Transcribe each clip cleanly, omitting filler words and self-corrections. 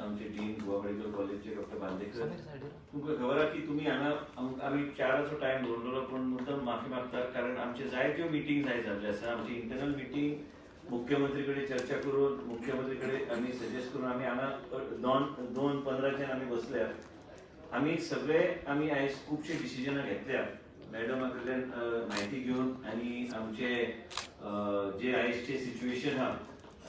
आमचे dean Goa medical कॉलेजचे doctor Bandekar तुमकां खबर आहा की तुमी हांगा आमी 4चो टायम दवरलेलो पण मुद्दम माफी मागता कारण आमचे जायत्यो मिटींग जाय जाल्ले आसा आमची इंटरनल मिटींग मुख्यमंत्री कडेन चर्चा करून मुख्यमंत्री कडेन आमी सजेस्ट करून आमी हांगा 2:15 आमी बसल्या आमी सगळे आमी आयज खूबशे डिसिजनां घेतल्या मॅडमा कडल्यान म्हायती घेवन आनी आमचे जे आयजचे सिच्युएशन आहा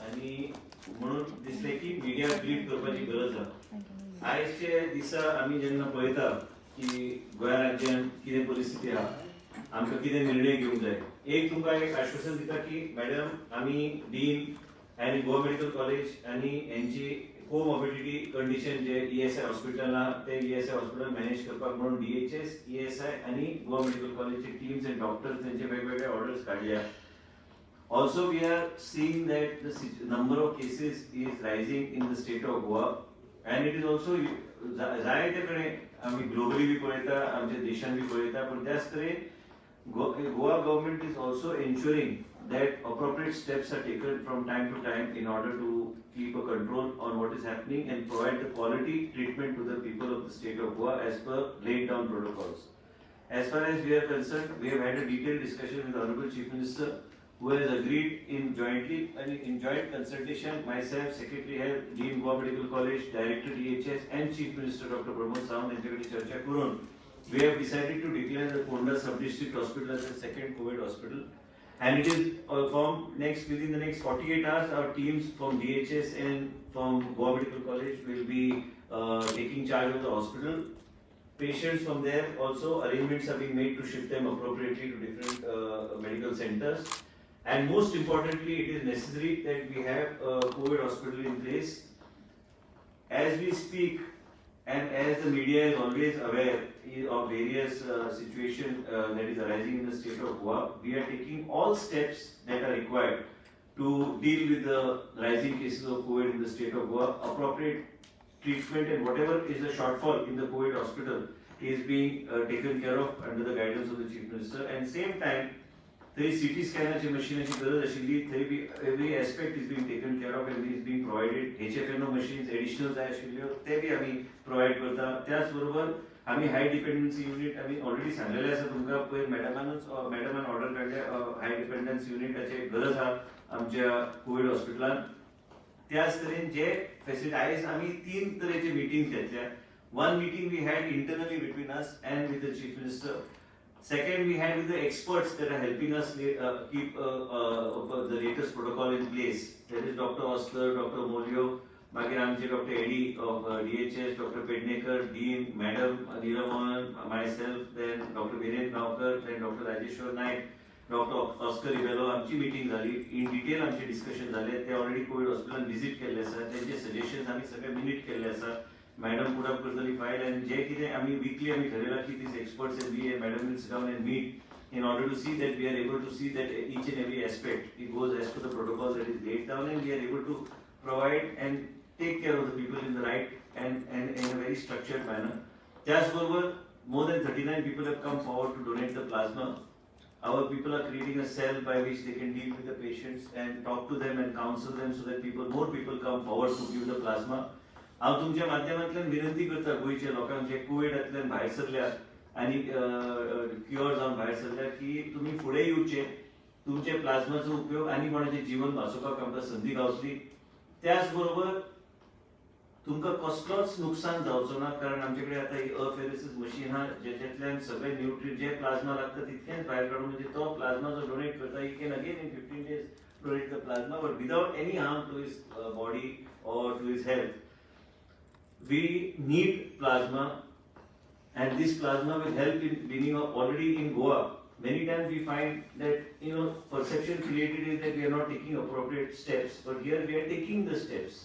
आनी म्हणून दिसले की मिडिया ब्रीफ करपाची गरज आहा आयजचे दिसा आमी जेन्ना पळयता की गोंया राज्यांत कितें परिस्थिती आहा आमकां कितें निर्णय घेवंक जाय एक तुमकां एक आश्वासन दिता की मॅडम आमी डीन आनी गोवा मेडिकल कॉलेज आनी हेंची कोमॉर्बिडिटी कंडिशन जे ईएसआय हॉस्पिटल आहा ते ईएसआय हॉस्पिटल मॅनेज करपाक म्हणून डीएचएस ईएसआय आनी गोवा मेडिकल कॉलेजचे टीम्स एंड डॉक्टर्स तेंचे वेगवेगळे ऑर्डर्स काडल्या Also, we are seeing that the number of cases is rising in the state of Goa, and it is also जायते कडेन आमी ग्लोबली बी पळयता आमच्या देशान बी पळयता पण त्याच तरेन Goa government is also ensuring that appropriate steps are taken from time to time in order to keep a control on what is happening and provide the quality treatment to the people of the state of Goa as per laid down protocols. As far as we are concerned, we have had a detailed discussion with the Honorable Chief Minister, who has agreed in jointly and in joint consultation, myself, Secretary Health, Dean Goa Medical College, Director DHS, and Chief Minister Dr. Pramod Sawant यांच्याकडे चर्चा करून we have decided to declare the Ponda Sub-District Hospital as the second COVID hospital, and it is within the next 48 hours, our teams from DHS and from Goa Medical College will be taking charge of the hospital. Patients from there also arrangements are being made to shift them appropriately to different medical centers. And most importantly, it is necessary that we have a COVID hospital in place. As we speak, and as the media is always aware of various situations that is arising in the state of Goa, we are taking all steps that are required to deal with the rising cases of COVID in the state of Goa. Appropriate treatment and whatever is the shortfall in the COVID hospital is being taken care of under the guidance of the Chief Minister. And same time, the CT scanner machine every aspect is being taken care of and is being provided. HFNO machines additional जाय आशिल्ल्यो ते B आमी provide करता त्याच बरोबर आमी हाय dependency unit आमी already सांगलेले आसा तुमकां पयर मॅडमान ऑर्डर काडल्या हाय डिपेंडन्सी युनिटाची गरज आहा आमच्या कोविड हॉस्पिटलान त्याच तरेन जे फॅसिलिटी आयज आमी 3 तरेचे मीटिंग्स घेतल्या one meeting we had internally between us and with the Chief Minister. Second, we had with the experts that are helping us keep the latest protocol in place. That is Dr. Oscar, Dr. Molio, Magiramji, Dr. Eddy of DHS, Dr. Pednekar, Dean, Madam Neeramohan, myself, then Dr. Viren Naukar, then Dr. Rajeshwar Naik, Dr. Oscar Ribello. आमची meeting झाली in detail आमचे discussion झाले ते already Covid hospital visit केल्ले आसा त्यांचे suggestions आमी सगळे मिनिट केल्ले आसा Madam put up the file and जे कितें आमी weekly आमी ठरयला की these experts and we and Madam will sit down and meet in order to see that we are able to see that each and every aspect it goes as per the protocol that is laid down and we are able to provide and take care of the people in the right and in a very structured manner. त्याचबरोबर more than 39 people have come forward to donate the plasma. Our people are creating a cell by which they can deal with the patients and talk to them and counsel them so that more people come forward to give the plasma. हांव तुमच्या माध्यमांतल्यान विनंती करता गोंयच्या लोकांक जे कोविडांतल्यान भायर सरल्यात आनी cure जावन भायर सरल्यात की तुमी फुडें येवचे तुमचे प्लाझ्माचो उपयोग आनी कोणाचें जीवन वाचोवपाक आमकां संदी गावतली त्याच बरोबर तुमकां कसलोच नुकसान जावचो ना कारण आमचे कडेन आतां ही अफेरेसिस मशीन आहा जेच्यातल्यान सगळे न्यूट्रिएंट जे प्लाझ्मा लागता तितकेंच भायर काडून म्हणजे तो प्लाझ्मा जो डोनेट करता he can again in 15 days donate the plasma but without any harm to his body or to his health. We need plasma and this plasma will help in bringing up already in Goa. Many times we find that perception created is that we are not taking appropriate steps, but here we are taking the steps.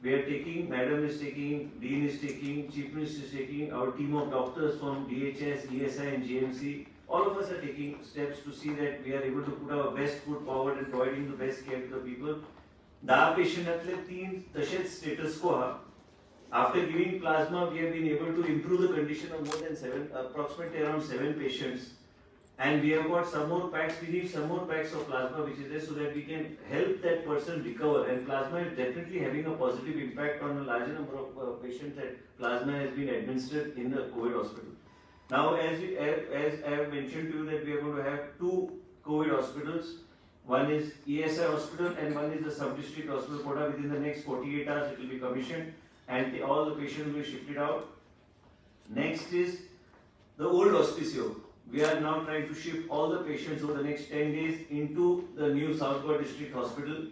We are taking, Madam is taking, Dean is taking, Chief Minister is taking, our team of doctors from DHS, ESI and GMC, all of us are taking steps to see that we are able to put our best foot forward and providing the best care to the people. 10 पेशंटांतले 3 तशेच status quo आहा. After giving plasma, we have been able to improve the condition of more than approximately around 7 patients. and we have got some more packs. We need some more packs of plasma which is there, so that we can help that person recover. And plasma is definitely having a positive impact on a larger number of patients that plasma has been administered in the COVID hospital. Now, as I have mentioned to you, that we are going to have 2 COVID hospitals. One is ESI hospital and one is the sub-district hospital Kota. Within the next 48 hours it will be commissioned, and all the patients will be shifted out. Next is the old hospicio. We are now trying to shift all the patients over the next 10 days into the new South Goa District Hospital.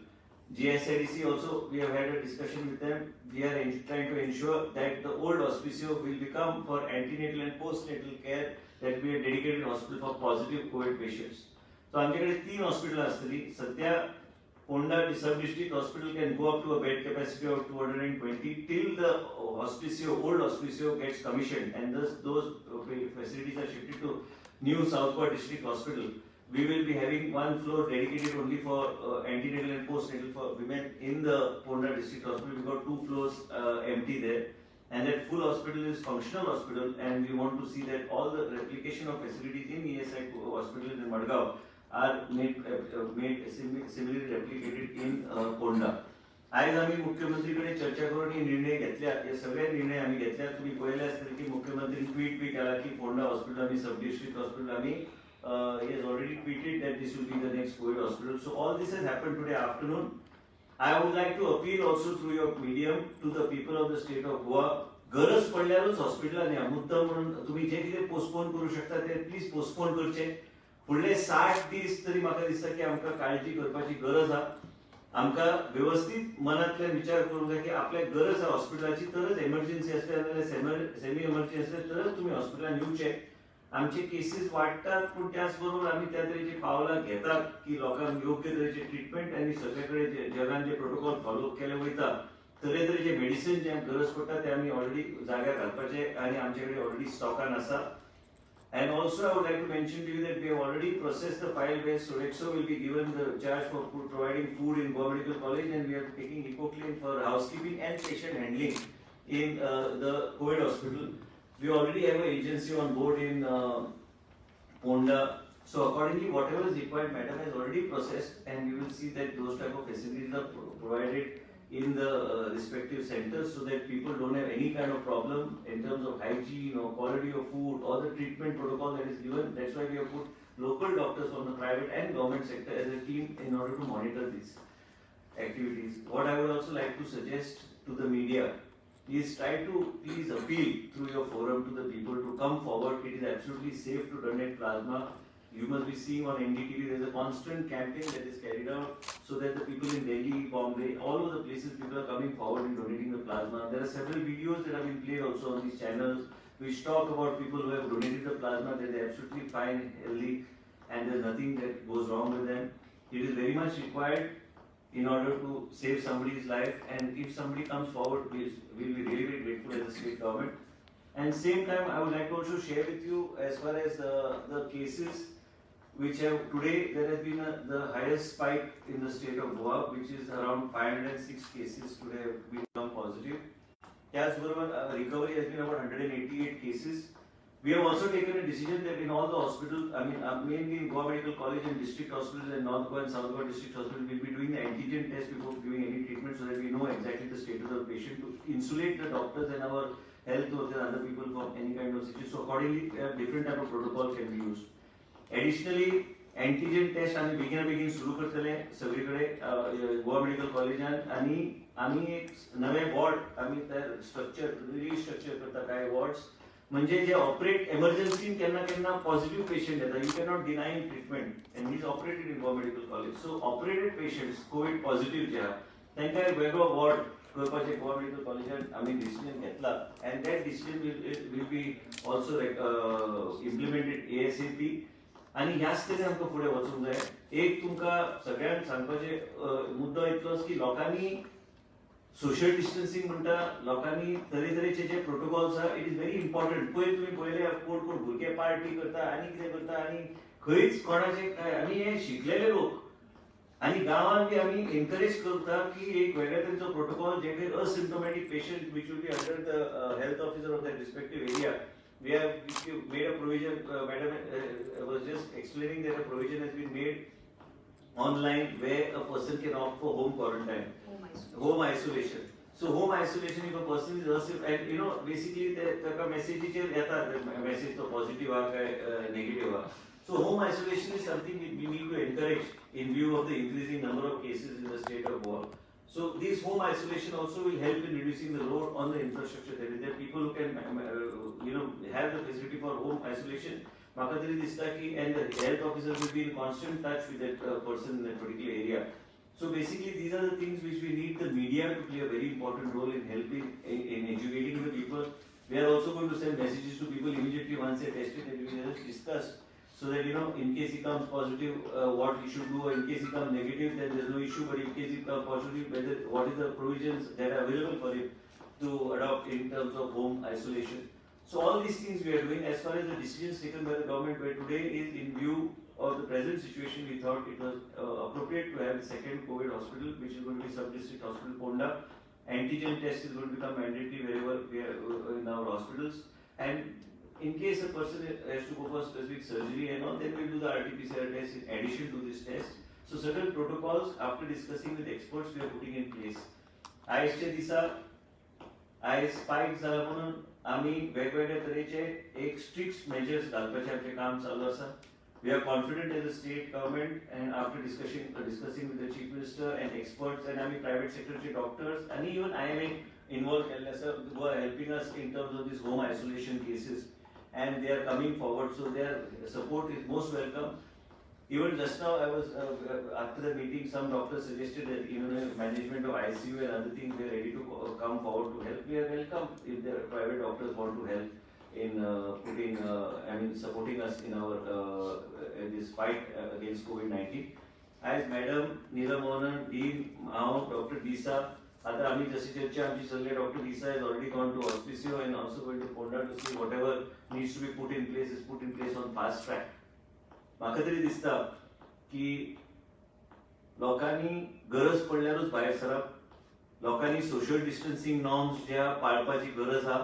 GSIDC also, we have had a discussion with them. We are trying to ensure that the old hospicio will become for antenatal and postnatal care, that will be a dedicated hospital for positive COVID patients. So आमच्याकडे 3 hospital असतली. सध्या Ponda sub-district hospital can go up to a bed capacity of 220 till the hospicio, old hospicio gets commissioned, and those facilities are shifted to new South Goa District Hospital. We will be having 1 floor dedicated only for antenatal and postnatal for women in the Ponda District Hospital. We got 2 floors empty there, and that full hospital is functional hospital, and we want to see that all the replication of facilities in ESI hospital in Madgaon are made similarly replicated in Ponda. आज आम्ही मुख्यमंत्रीकडे चर्चा करून हे निर्णय घेतल्या. हे सगळे निर्णय आम्ही घेतल्या. तुम्ही पहिले असतील की मुख्यमंत्री ट्वीट बी केला की पोंडा हॉस्पिटल आम्ही सब डिस्ट्रिक्ट हॉस्पिटल आम्ही he has already tweeted that this will be the next COVID hospital. So all this has happened today afternoon. I would like to appeal also through your medium to the people of the state of Goa. गरज पडल्यावरच हॉस्पिटलात या. मुद्दाम म्हणून तुम्ही जे कितें postpone करू शकता ते please postpone करचे. फुडले 60 दीस तरी म्हाका दिसता की आमकां काळजी करपाची गरज आहा. आमकां व्यवस्थित मनांतल्यान विचार करूंक जाय की आपल्याक गरज आहा हॉस्पिटलाची, तरच एमर्जन्सी असले जाल्यार सेमी एमर्जन्सी असले तरच तुम्ही हॉस्पिटलान येवचे. आमचे केसीस वाडटात, पूण त्याच बरोबर आमी त्या तरेची पावलां घेतात की लोकांक योग्य तरेचे ट्रिटमेंट आनी सगळे कडेन जगान जे प्रोटोकॉल फॉलो केले वयता, तरेतरेचे मेडिसिन जे गरज पडटा ते आमी ऑलरेडी जाग्यार घालपाचे आनी आमचे कडेन ऑलरेडी स्टॉकान आसा. And also I would like to mention to you that we have already processed the file where Sodexo will be given the charge for providing food in Goa Medical College, and we are taking Ecoclean for housekeeping and patient handling in the COVID hospital. We already have an agency on board in Ponda. So accordingly, whatever is required, madam has already processed, and we will see that those type of facilities are provided in the respective centers, so that people don't have any kind of problem in terms of hygiene or quality of food or the treatment protocol that is given. That's why we have put local doctors from the private and government sector as a team in order to monitor these activities. What I would also like to suggest to the media is try to please appeal through your forum to the people to come forward. It is absolutely safe to donate plasma. You must be seeing on NDTV, there is a constant campaign that is carried out so that the people in Delhi, Bombay, all over the places, people are coming forward and donating the plasma. There are several videos that have been played also on these channels which talk about people who have donated the plasma, that they are absolutely fine, healthy, and there is nothing that goes wrong with them. It is very much required in order to save somebody's life, and if somebody comes forward, we will be really very grateful as a state government. And same time, I would like to also share with you as far as the cases which have today, there has been the highest spike in the state of Goa, which is around 506 cases today have become positive. Yes, recovery has been about 188 cases. We have also taken a decision that in all the hospitals, I mean mainly in Goa Medical College and district hospitals and North Goa and South Goa district hospitals, we will be doing the antigen test before giving any treatment, so that we know exactly the status of the patient, to insulate the doctors and our health workers and other people from any kind of situation. So accordingly, different type of protocol can be used. Additionally, antigen test आम्ही बेगीन सुरू करतले सगळीकडे Goa medical कॉलेजान, आणि आम्ही एक नवे ward आम्ही तर स्ट्रक्चर रिस्ट्रक्चर करता. काय वॉर्ड्स म्हणजे जे ऑपरेट एमर्जन्सी केन्ना पॉझिटिव्ह पेशंट येतात, you can not deny treatment, and he is operated in Goa medical college. So operated patients covid positive जे आहात तांकां वेगळो वॉर्ड करपाचे गोवा मेडिकल कॉलेजान आम्ही डिसिजन घेतला, and that decision will be also implemented ASAP. आणि ह्याच तरी आमकां फुडें वचूंक जाय. एक तुमकां सगळ्यांक सांगपाचे मुद्दो इतलोच की लोकांनी सोशल डिस्टन्सिंग म्हणटा, लोकांनी तरेतरेचे जे प्रोटोकॉल्स आहा, इट इज व्हेरी इम्पॉर्टंट. पयर तुमी पळयले कोण भुरगे पार्टी करता आनी कितें करता, आनी खंयच कोणाचे आमी हे शिकलेले लोक आनी गांवांत बी आमी एनकरेज करता की एक वेगळ्या तरेचो प्रोटोकॉल जे काही asymptomatic patient which will be under the health officer of that respective area, we have made a provision, madam was just explaining that a provision has been made online where a person can opt for home quarantine, home isolation. So home isolation if a person is asleep, and you know basically the message message to positive or negative. So home isolation is something we need to encourage in view of the increasing number of cases in the state of Goa. So this home isolation also will help in reducing the load on the infrastructure. There are people who can have the facility for home isolation. Maka tari dista ki, and the health officer will be in constant touch with that person in that particular area. So basically these are the things which we need the media to play a very important role in helping in educating the people. We are also going to send messages to people immediately once they are tested, and we will just discuss, so that in case he comes positive, what he should do, or in case he comes negative, then there is no issue, but in case he comes positive, what is the provisions that are available for him to adopt in terms of home isolation. So all these things we are doing. As far as the decisions taken by the government by today is in view of the present situation, we thought it was appropriate to have the second COVID hospital, which is going to be sub-district hospital Ponda. Antigen test is going to become mandatory wherever we are in our hospitals, and in case a person has to go for specific surgery and all, then we do the RT-PCR test in addition to this test. So certain protocols, after discussing with experts, we are putting in place. आयजच्या दिसा आयज spike जाला म्हणून आम्ही वेगवेगळ्या तरेचे एक strict measures घालपाचे आमचे काम चालू आसा. We are confident as a state government, and after discussing with the chief minister and experts, and आम्ही private sector doctors and even IMA involved who are helping us in terms of these home isolation cases, and they are coming forward, so their support is most welcome. Even just now I was after the meeting, some doctors suggested that management of ICU and other things, they are ready to come forward to help. We are welcome if the private doctors want to help in supporting us in our this fight against COVID-19. As Madam Neela Mohanan, Dean, Dr. Disa, आता आम्ही जशी चर्चा आमची चालली, Dr. Disa has already gone to Auspicio and also going to Ponda to see whatever needs to be put in place is put in place on fast track. म्हाका तरी दिसता की लोकांनी गरज पडल्यारूच भायर सरप, लोकांनी सोशल डिस्टन्सिंग नॉर्म्स ज्या पाळपाची गरज आहा,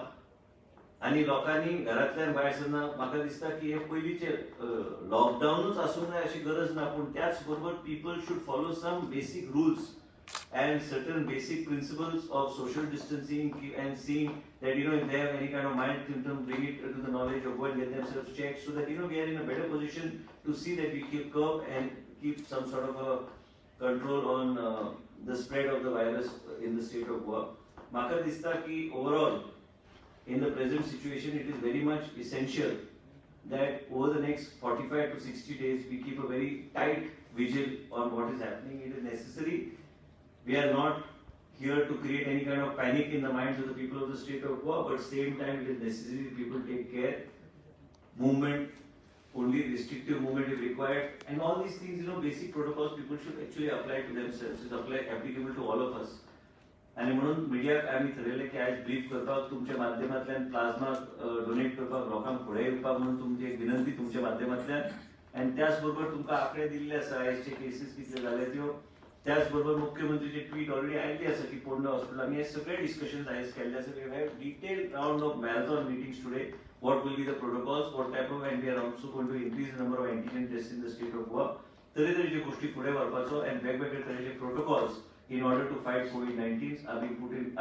आणि लोकांनी घरांतल्यान भायर सरना. म्हाका दिसता की हे पयलींचे लॉकडाऊनच आसूंक जाय अशी गरज ना, पूण त्याच बरोबर people should follow some basic rules and certain basic principles of social distancing, and seeing that if they have any kind of mild symptom, bring it to the knowledge of what, get themselves checked, so that we are in a better position to see that we keep curb and keep some sort of a control on the spread of the virus in the state of Goa. Maka dista ki overall in the present situation it is very much essential that over the next 45 to 60 days we keep a very tight vigil on what is happening. It is necessary. We are not here to create any kind of panic in the minds of the people of the state of Goa, but same time it is necessary people take care. Movement, only restrictive movement if required, and all these things, basic protocols people should actually apply to themselves. It's applicable to all of us. आणि म्हणून मिडियाक आम्ही ठरयलें की आज brief करपाक तुमच्या माध्यमांतल्यान plasma donate करपाक लोकांक फुडें येवपाक म्हणून तुमची एक विनंती तुमच्या माध्यमांतल्यान, आनी त्याच बरोबर तुमकां आंकडे दिल्ले आसा आयजचे केसीस कितले जाले त्यो. त्याच बरोबर मुख्यमंत्रीचे ट्वीट ऑलरेडी आयिल्ली आसा की पोंडा हॉस्पिटल आमी हे सगळे डिस्कशन्स आयज केल्ले आसा. We have detailed round of marathon meetings today. What will be the protocols, what type of, and we are also going to increase the number of antigen tests in the state of Goa. तरेतरेचे गोष्टी फुडें व्हरपाचो, and वेगवेगळे तरेचे protocols in order to fight COVID-19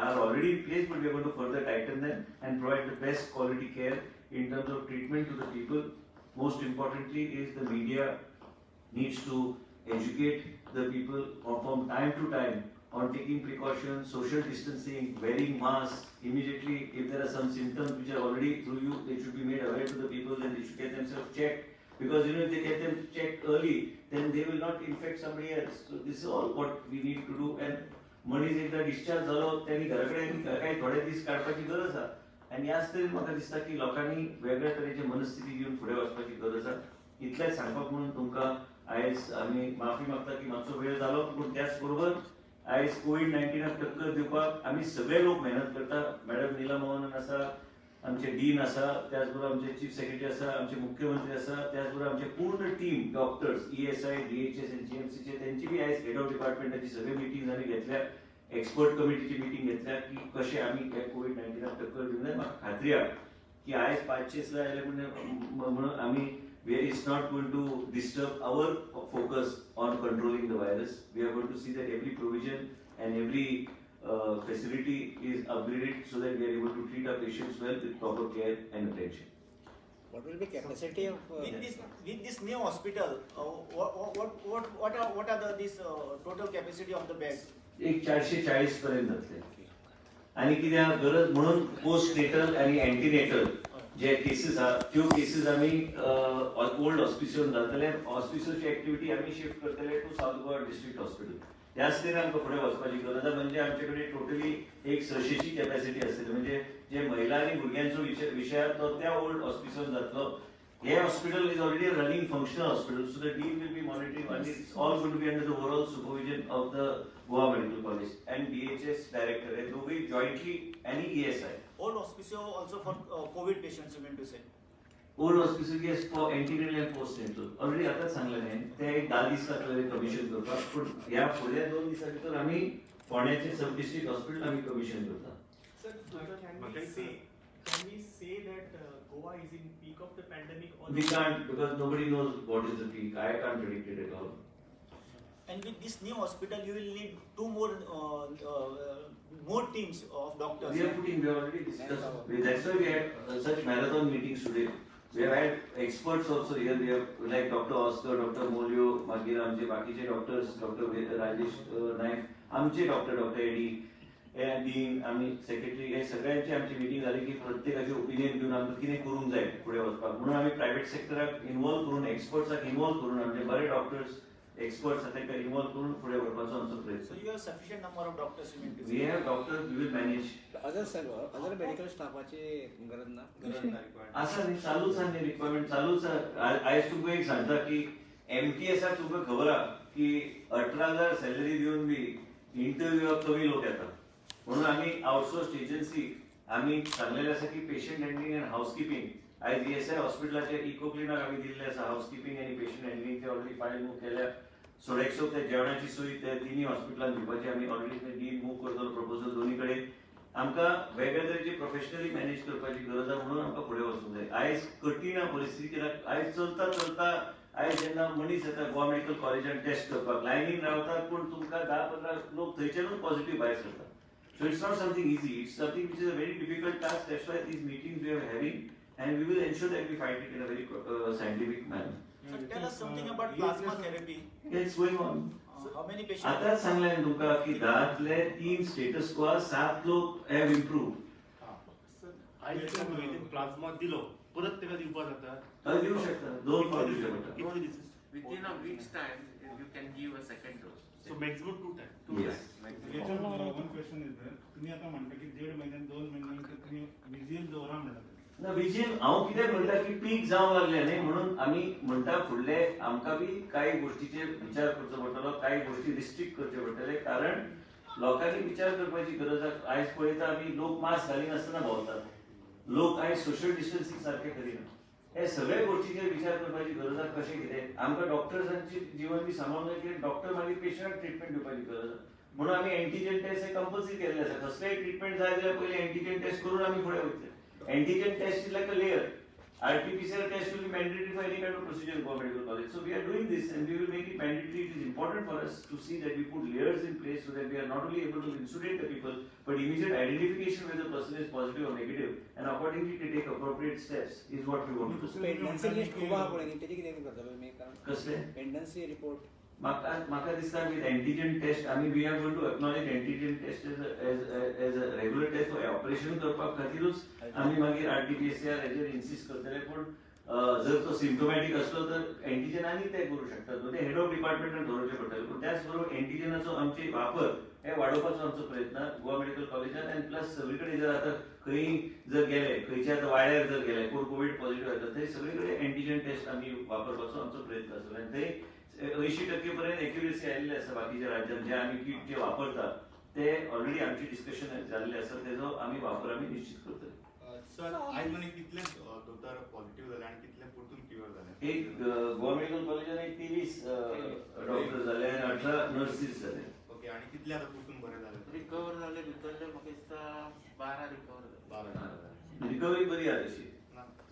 are already in place, but we are going to further tighten them and provide the best quality care in terms of treatment to the people. Most importantly is the media needs to educate the people from time to time on taking precautions, social distancing, wearing masks. Immediately, if there are some symptoms which are already through you, they should be made aware to the people, and they should get themselves checked. Because if they get them checked early, then they will not infect somebody else. So this is all what we need to do. And मनीस एकदा discharge जालो त्यांनी घराकडेन काही थोडे दीस काडपाची गरज आसा, आनी ह्याच तरेन म्हाका दिसता की लोकांनी वेगळ्या तरेची मनस्थिती घेवन फुडें वचपाची गरज आसा. इतलेंच सांगपाक म्हणून तुमकां आयज आमी माफी मागता की मातसो वेळ जालो, पूण त्याच बरोबर आयज COVID-19 टक्कर दिवपाक आमी सगळे लोक मेहनत करता. मॅडम नीला मोहनन आसा, आमचे डीन आसा, त्याच बरोबर आमचे चीफ सेक्रेटरी आसा, आमचे मुख्यमंत्री आसा, त्याच बरोबर आमचे पूर्ण टीम डॉक्टर्स ESI, DHS आणि GMCचे, त्यांची बी आयज हेड ऑफ डिपार्टमेंटाची सगळे मिटींग आमी घेतल्या, एक्सपर्ट कमिटीची मिटींग घेतल्या की कशें आमी COVID-19 टक्कर दिवंक जाय. म्हाका खात्री आहा की आयज 506 आयले म्हणून आम्ही it's not going to disturb our focus on controlling the virus. We are going to see that every provision and every facility is upgraded so that we are able to treat our patients well with proper care and attention. What will be capacity of with this new hospital? What are this total capacity of the beds? एक 440 पर्यंत जातले. आणि कित्याक गरज म्हणून post natal आणि antenatal जे cases आहा त्यो केसीस आमी ओल्ड हॉस्पिटलांत घालतले. हॉस्पिटलची ऍक्टिव्हिटी आमी शिफ्ट करतले to South Goa district hospital. त्याच तरेन आमकां फुडें वचपाची गरज आहा. म्हणजे आमचे कडेन टोटली एक 600ची कॅपॅसिटी आसतली. म्हणजे जे महिला आणि भुरग्यांचो विशय तो त्या ओल्ड हॉस्पिटलांत जातलो. हे hospital is already running functional hospital, so the team will be monitoring and it's all going to be under the overall supervision of the Goa Medical College and DHS director. They will be jointly any ESI. Old hospital also for COVID patients, you mean to say? Old hospital yes for antenatal and postnatal. Already आताच सांगलें हांवें ते एक 10 दीस लागतले commission करपाक. पूण ह्या फुडल्या 2 दिसां भितर आमी फोंड्याचे सब डिस्ट्रिक्ट हॉस्पिटल आमी कमिशन करता. Sir, can we say that Goa is in peak of the pandemic? Or We can't because nobody knows what is the peak. I can't predict it at all. And with this new hospital, you will need two more teams of doctors. We have already discussed. That's why we had such marathon meetings today. We have had experts also here. We have like Dr. Oscar, Dr. Molio, मागीर आमचे बाकीचे doctors, doctor Rajesh नायक, आमचे doctor AD, dean, आमी secretary, हे सगळ्यांची आमची meeting जाली की प्रत्येकाचे ओपिनियन घेऊन आमकां कितें करूंक जाय फुडें वचपाक. म्हणून आमी प्रायव्हेट सेक्टराक इन्वॉल्व करून, एक्सपर्ट्साक इन्वॉल्व करून, आमचे बरे डॉक्टर्स, एक्सपर्ट्स आहा तांकां इन्वॉल्व करून फुडें व्हरपाचो आमचो प्रयत्न. So you have sufficient number of doctors, you mean to say? We have doctors, we will manage. other medical स्टाफाची गरज ना? आसा न्ही, चालूच आहा न्ही रिक्वायरमेंट, चालूच आहा. आयज तुका एक सांगता की MTSाक तुका खबर आहा की 18,000 सॅलरी दिवन बी इंटरव्यूक कमी लोक येतात. म्हणून आमी आउटसोर्स एजन्सी आमी सांगलेले आसा की पेशंट हँडलिंग अँड हाऊसकीपिंग आयज ESI हॉस्पिटलाचे इको क्लिनाक आमी दिल्ले आसा. हाऊसकीपिंग आनी पेशंट हँडलिंग ते ऑलरेडी फायल मूव केल्या. सोडेक्सो ते जेवणाची सोय ते तिनी हॉस्पिटलांत दिवपाची आमी ऑलरेडी ते डील मूव करतलो प्रपोजल दोन्ही कडेन. आमकां वेगळ्या तरेची प्रोफेशनली मॅनेज करपाची गरज आहा. म्हणून आमकां फुडें वचूंक जाय. आयज कठीण परिस्थिती कित्याक आयज चलता आयज जेन्ना मनीस येता गोवा मेडिकल कॉलेजान टेस्ट करपाक लायनीन रावतात, पूण तुमकां 10-15 लोक थंयच्यानूच पॉझिटिव्ह भायर सरतात. So it's not something easy. It's something which is a very difficult task. That's why these meetings we are having, and we will ensure that we fight it in a very scientific manner. So tell us something about plasma therapy. It's going on. How many patients? आताच सांगलें हांवें तुमकां की 10तले 3 status को 7 लोक have improved. Plasma दिलो परत त्याला दिवपाक जाता. हय दिवं शकता, 2 फावट दिवचे पडटा. Within a week's time, you can give a second dose. So maximum 2 times. Yes. one question is there. तुम्ही आता म्हणता की 1.5 महिन्यात 2 महिन्यानंतर तुम्ही विजिल दवरा म्हणटा. ना विजील हांव कितें म्हणटा की पीक जावंक लागलें न्ही म्हणून आमी म्हणटा फुडले आमकां बी कांय गोष्टीचेर विचार करचो पडटलो, कांय गोष्टी रिस्ट्रिक्ट करचे पडटले. कारण लोकांनी विचार करपाची गरज आहा. आयज पळयता आमी लोक मास्क घालिनासतना भोंवतात, लोक आयज सोशल डिस्टन्सिंग सारकें करिना. हे सगळे गोष्टीचेर विचार करपाची गरज आहा. कशें कितें आमकां डॉक्टर्सांची जीवन बी सांबाळूंक जाय की डॉक्टर मागीर पेशंटाक ट्रिटमेंट दिवपाची गरज आहा. म्हणून आमी एंटीजन टेस्ट हे कंपल्सरी केल्ले आसा. कसलेय ट्रिटमेंट जाय जाल्यार पयलीं एंटीजन टेस्ट करून आमी फुडें वयतले. Antigen test is like a layer. RT-PCR test will be mandatory for any kind of procedure in Goa Medical College. So we are doing this and we will make it mandatory. It is important for us to see that we put layers in place so that we are not only able to insulate the people, but immediate identification whether the person is positive or negative, and accordingly to take appropriate steps is what we want to do. Pendency list खूब आहा पळय न्ही, तेजी कितें करतलो तुमी? कसले? Pendency report म्हाका दिसता विथ एंटीजन टेस्ट आमी we are going to acknowledge antigen test as a regular test for operation करपाक खातीरूच आमी मागीर RT-PCR हेजेर इन्सिस्ट करतले. पूण जर तो सिम्टोमॅटिक असलो तर एंटीजन आनी ते करू शकतात. ते हेड ऑफ डिपार्टमेंटान धरचे पडटले. पूण त्याच बरोबर एंटीजनाचो आमचे वापर हे वाडोवपाचो आमचो प्रयत्न गोवा मेडिकल कॉलेजान. आनी प्लस सगळे कडेन जर आतां खंय जर गेले, खंयच्या आतां वाड्यार जर गेले कोण कोवीड पॉझिटिव्ह जाता थंय सगळे कडेन एंटीजन टेस्ट आमी वापरपाचो आमचो प्रयत्न आसतलो. आनी थंय 80% पर्यंत एक्युरेसी आयिल्ली आसा. बाकीच्या राज्यांत जे आमी किट जे वापरतात ते ऑलरेडी आमची डिस्कशन जाल्ले आसा. तेजो आमी वापर आमी निश्चित करतले. सर आयज म्हणे कितले दोतोर पॉझिटिव्ह जाले आणि कितले परतून क्युअर जाले? एक गोवा मेडिकल कॉलेजान एक 23 डॉक्टर जाले आणि 18 नर्सीस जाले. ओके. आणि कितले आता परतून बरे झाले? Recover झाले भितरले म्हाका दिसता 12 recover. रिकव्हरी बरी आहे तशी.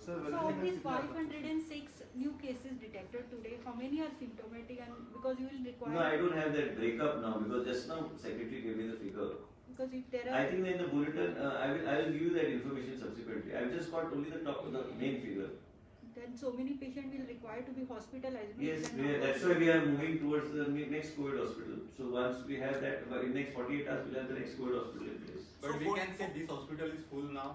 Sir So of these 506 new cases detected today, how many are symptomatic? And because you will require, No, I don't have that breakup now because just now secretary gave me the figure. because if there I are, think in the bulletin, I will give you that information subsequently. I've just got only the main figure. then so many patients will require to be hospitalized. no? Yes, Then how- that's why we are moving towards the next COVID hospital. So once we have that, in next 48 hours, we'll have the next COVID hospital in place. But we can say this hospital is full now.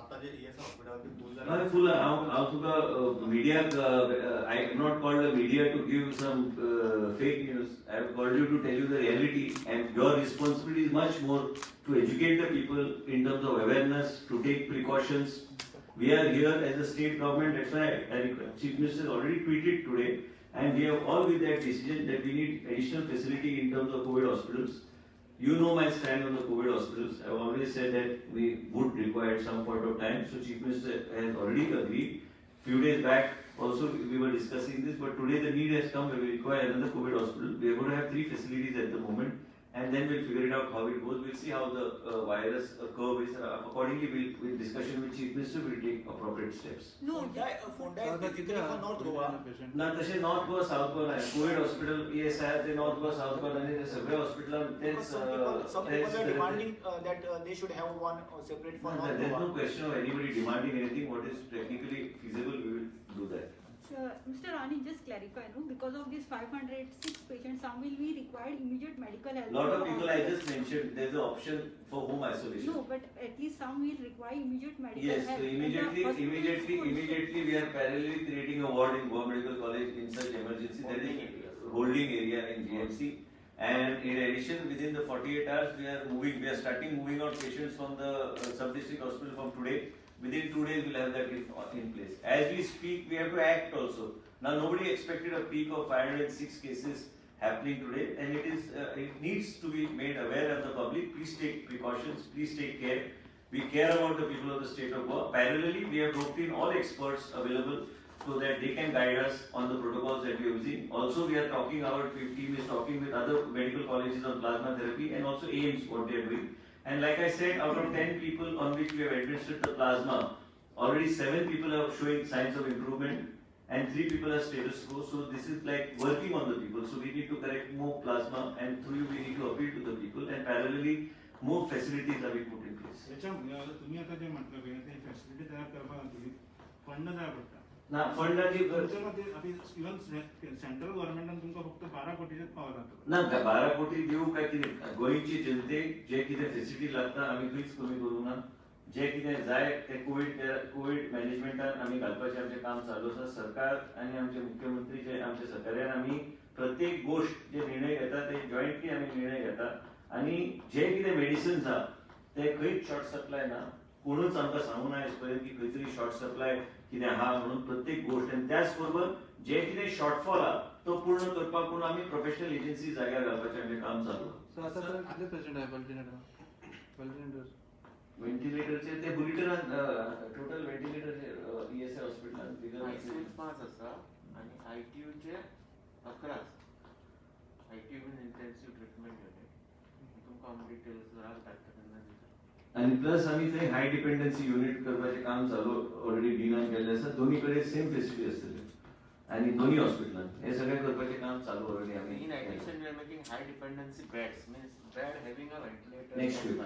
आता जे ES hospital ते full I full how to media. I have not called the media to give some fake news. I have called you to tell you the reality, and your responsibility is much more to educate the people in terms of awareness, to take precautions. We are here as a state government. That's why Chief Minister has already tweeted today, and we have all with that decision that we need additional facility in terms of COVID hospitals. You know my stand on the COVID hospitals. I have always said that we would require at some point of time. So Chief Minister has already agreed. Few days back also we were discussing this, but today the need has come where we require another COVID hospital. We are going to have 3 facilities at the moment, and then we'll figure it out how it goes. We'll see how the virus curve is. Accordingly, with discussion with Chief Minister, we'll take appropriate steps. No, Fonda is basically for North Goa. ना तसे north Goa south Goa आहे Covid hospital ES आहे ते north Goa south Goa आणि ते सगळे hospital Because some people are demanding that they should have one separate for North There's no Goa. question of anybody demanding anything. What is technically feasible, we will do that. Mr. Rani, just clarify, no? Because of these 506 patients, some will be required immediate medical help. Lot of in the people I hospital. just mentioned, there's an option for home isolation. No, but at least some will require immediate medical Yes, help. so And the hospital is full. immediately we are parallelly creating a ward in Goa Medical College in such emergency, that is holding area in GMC. And in addition, within the 48 hours, we are starting moving out patients from the sub-district hospital from today. Within 2 days, we'll have that in place. As we speak, we have to act also. Now, nobody expected a peak of 506 cases happening today, and it needs to be made aware of the public. Please take precautions, please take care. We care about the people of the state of Goa. Parallelly, we have roped in all experts available so that they can guide us on the protocols that we are using. Also, we are talking, our team is talking with other medical colleges on plasma therapy and also AIMS, what they are doing. And like I said, out of 10 people on which we have administered the plasma, already 7 people are showing signs of improvement and 3 people are status quo. So this is like working on the people. So we need to collect more plasma, and through you we need to appeal to the people, and parallelly more facilities are being put in place. याच्या तुम्ही आता जे म्हटलं की ते facility तयार करपाखातीर fund जाय पडटा. ना फंडाची तुमच्या मते आता इवन सेंट्रल गव्हर्नमेंटान तुमकां फक्त 12 कोटीचेच पावर जाता. ना 12 कोटी देऊ काय कितें गोंयची जनतेक जे कितें फेसिलिटी लागता आमी खंयच कमी करूं ना. जे कितें जाय ते कोविड मॅनेजमेंटान आमी घालपाचें आमचें काम चालू आसा. सरकार आनी आमचे मुख्यमंत्री जे आमच्या सहकार्यान आमी प्रत्येक गोष्ट जे निर्णय घेता ते जॉयंटली आमी निर्णय घेता. आनी जे कितें मेडिसिन्स आहा ते खंयच शॉर्ट सप्लाय ना. कोणूच आमकां सांगू ना आयज पर्यंत की खंय तरी शॉर्ट सप्लाय कितें आहा म्हणून. प्रत्येक गोष्ट आनी त्याच बरोबर जे कितें शॉर्टफॉल आहा तो पूर्ण करपाक पूण आमी प्रोफेशनल एजन्सी जाग्यार घालपाचें आमचें काम चालू आहा. सो आता सर कितले पेशंट आहे व्हेंटिलेटर व्हेंटिलेटरचे ते बुलेटिनान टोटल व्हेंटिलेटरचे ESI हॉस्पिटलान ICU 5 आसा आणि ITU चे 11 आसा. ITU mean intensive treatment unit. तुमकां हांव डिटेल्स राव धाडटा तेन्ना दिता. आणि प्लस आम्ही थंय हाय डिपेंडन्सी युनिट करपाचें काम चालू ऑलरेडी डिनान केल्लें आसा. दोन्ही कडेन सेम फेसिलिटी आसतली आणि दोन्ही हॉस्पिटलान हे सगळें करपाचें काम चालू ऑलरेडी आमी. In addition, we are making high dependency beds, means bed having a ventilator. Next week.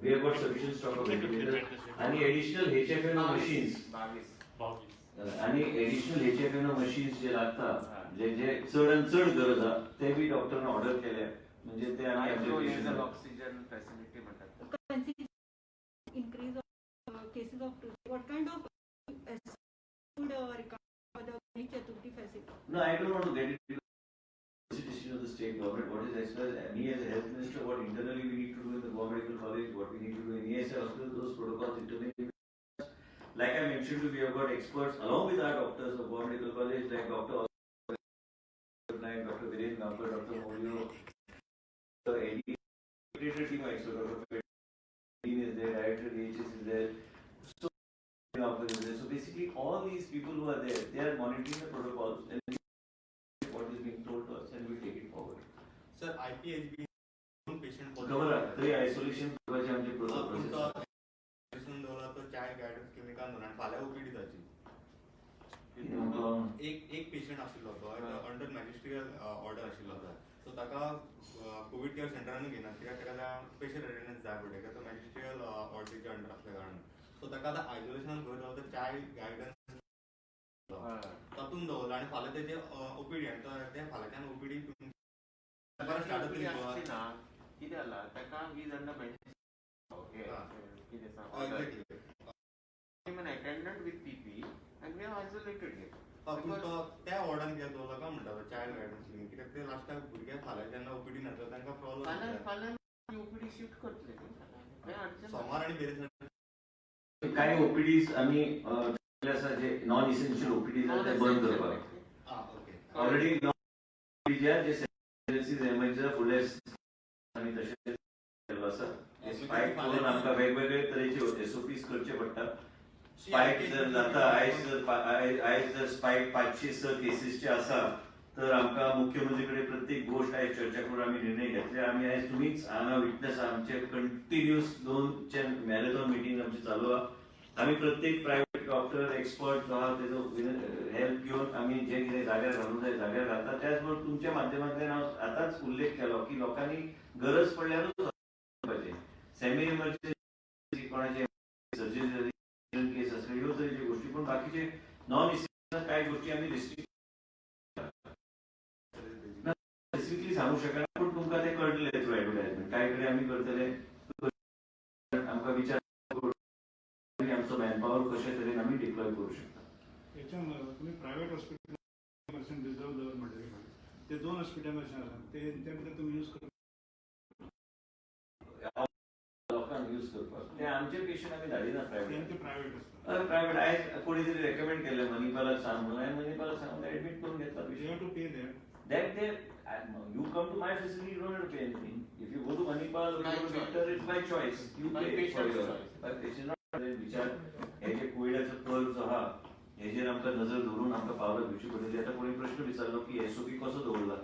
We have got sufficient stock of ventilator आणि additional HFNO machines 22. आणि additional HFNO machines जे लागता जे चड आणि चड गरज आहा ते बी डॉक्टरान ऑर्डर केल्या. म्हणजे ते आमी Micro आमच्या nasal patient oxygen facility म्हणतात. Considering increase of cases of what kind of would require for the Ganesh Chaturthi facility? No, I don't want to get into the decision of the state government. What is as far as me as a health minister, what internally we need to do in the Goa Medical College, what we need to do in ESI hospital, those protocols internally. Like I mentioned, we have got experts along with our doctors of Goa Medical College, like Dr. Dr. Viren Gampar, Dr. Molio, the AD, team of experts, Dr. Dean is there, Director DHS is there. So basically, all these people who are there, they are monitoring the protocols and what is being told to us, and we take it forward. Sir, IPHB patient Cover up, three isolation ताका Covid care सेंटरान घेनात कित्याक ताका special attendance जाय पडटा कित्याक तो मॅजिस्ट्रियल ऑर्डरीच्या under असल्या कारणान सो ताका आतां आयसोलेशनान खंय रावता चायल्ड गायडन्स तातूंत दवरला आनी फाल्यां तेजे ओपीडी आनी ते फाल्यांच्यान ओपीडी स्टार्ट ना कितें जाला ताका वीज अंडर कितें सांग अटेंडंट विथ पीपी आनी वी आयसोलेटेड हिम पूण तो त्या वॉर्डान कित्याक दवरला काय म्हणटा तो चायल्ड गायडन्स घेवन कित्याक ते लास्टाक भुरगे फाल्यां जेन्ना ओपीडी येतलो तांकां प्रॉब्लम फाल्यां ओपीडी शिफ्ट करतले सोमार आनी बेरेस काही ओपीडीज आम्ही आसा जे नॉन इसेन्शियल ओपीडीज ते बंद करपाक ओके ऑलरेडी नॉन जे एमर्जन्सी फुडले आमी तशें केल्लो आसा स्पायक करून आमकां वेगवेगळे तरेचे एसओपीज करचे पडटा स्पायक जर जाता आयज जर स्पायक 506 केसीसचे आसा तर आमकां मुख्यमंत्री कडेन प्रत्येक गोष्ट आयज चर्चा करून आमी निर्णय घेतले आमी आयज तुमीच हांगा विटनस आमचे कंटिन्युअस 2 मॅरेथॉन मिटींग आमची चालू आहा आमी प्रत्येक प्रायव्हेट डॉक्टर एक्सपर्ट जो आहा तेजो हेल्प घेवन आमी जे कितें जाग्यार घालूंक जाय जाग्यार घालता त्याच बरोबर तुमच्या माध्यमांतल्यान हांव आतांच उल्लेख केलो की लोकांनी गरज पडल्यारूच पाहिजे सेमी इमर्जन्सी कोणाचे सर्जरी जाली केस असले ह्यो तरेच्यो गोष्टी पण बाकीचे नॉन इसेन्शियल काही गोष्टी आमी रिस्ट्रिक्ट स्पेसिफिकली सांगू शकना पण तुमकां ते कळटले थ्रू एडवर्टायजमेंट काय कडेन आमी करतले आमकां विचार आमचो मॅनपॉवर कशे तरेन आमी डिप्लॉय करू शकता याच्यान तुम्ही प्रायव्हेट हॉस्पिटल रिझर्व दवर म्हणटले ते 2 हॉस्पिटल अशें आसा ते भितर तुम्ही यूज करता लोकांक यूज करपाक ते आमचे पेशंट आमी धाडिना प्रायव्हेट ते प्रायव्हेट असतात प्रायव्हेट आयज कोणी तरी रेकमेंड केले मणिपालाक सांग म्हणून हांवें मणिपालाक सांगून ऍडमिट करून घेतला यू पेशंट हॅव टू पे that Then you come to my facility, you don't have to pay anything. If you go to Manipal or you go to Victor, it's by choice. You By pay for patient's your choice. but patient not विचार हे जे कोविडाचो curve जो आहा हेजेर आमकां नजर दवरून आमकां पावलां घेवची पडटली आतां कोणी प्रश्न विचारलो की एसओपी कसो दवरला